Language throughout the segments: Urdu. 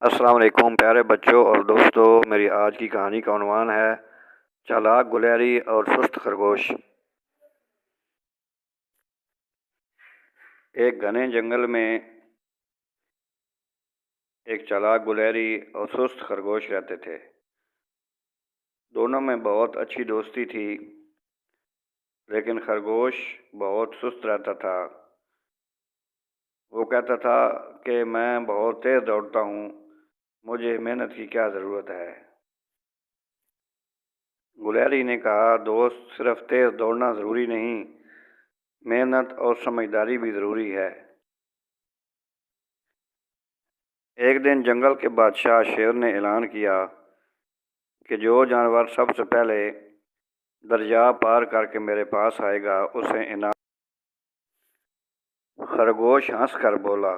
السلام علیکم پیارے بچوں اور دوستوں، میری آج کی کہانی کا عنوان ہے چالاک گلیری اور سست خرگوش۔ ایک گھنے جنگل میں ایک چالاک گلیری اور سست خرگوش رہتے تھے۔ دونوں میں بہت اچھی دوستی تھی، لیکن خرگوش بہت سست رہتا تھا۔ وہ کہتا تھا کہ میں بہت تیز دوڑتا ہوں، مجھے محنت کی کیا ضرورت ہے۔ گلیری نے کہا، دوست، صرف تیز دوڑنا ضروری نہیں، محنت اور سمجھداری بھی ضروری ہے۔ ایک دن جنگل کے بادشاہ شیر نے اعلان کیا کہ جو جانور سب سے پہلے دریا پار کر کے میرے پاس آئے گا اسے انعام۔ خرگوش ہنس کر بولا،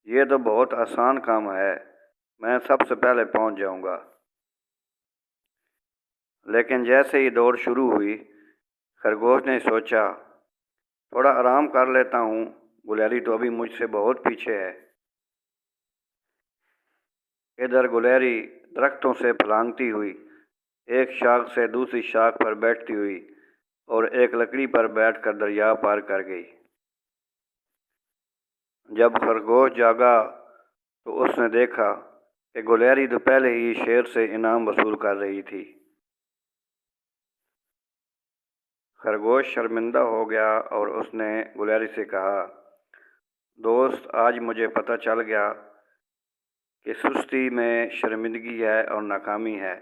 یہ تو بہت آسان کام ہے، میں سب سے پہلے پہنچ جاؤں گا۔ لیکن جیسے ہی دوڑ شروع ہوئی، خرگوش نے سوچا، تھوڑا آرام کر لیتا ہوں، گلیری تو ابھی مجھ سے بہت پیچھے ہے۔ ادھر گلیری درختوں سے پھلانگتی ہوئی ایک شاخ سے دوسری شاخ پر بیٹھتی ہوئی اور ایک لکڑی پر بیٹھ کر دریا پار کر گئی۔ جب خرگوش جاگا تو اس نے دیکھا کہ گلیری تو پہلے ہی شیر سے انعام وصول کر رہی تھی۔ خرگوش شرمندہ ہو گیا اور اس نے گلیری سے کہا، دوست، آج مجھے پتہ چل گیا کہ سستی میں شرمندگی ہے اور ناکامی ہے،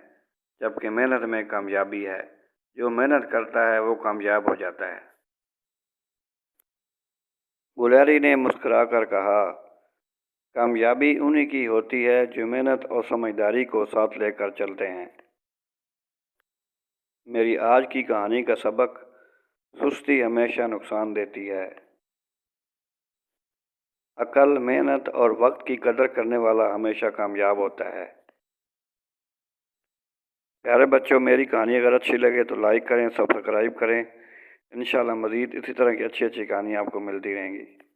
جبکہ محنت میں کامیابی ہے۔ جو محنت کرتا ہے وہ کامیاب ہو جاتا ہے۔ گلیری نے مسکرا کر کہا، کامیابی انہی کی ہوتی ہے جو محنت اور سمجھداری کو ساتھ لے کر چلتے ہیں۔ میری آج کی کہانی کا سبق، سستی ہمیشہ نقصان دیتی ہے۔ عقل، محنت اور وقت کی قدر کرنے والا ہمیشہ کامیاب ہوتا ہے۔ پیارے بچوں، میری کہانی اگر اچھی لگے تو لائک کریں، سبسکرائب کریں۔ انشاءاللہ مزید اسی طرح کی اچھی کہانی آپ کو ملتی رہیں گی۔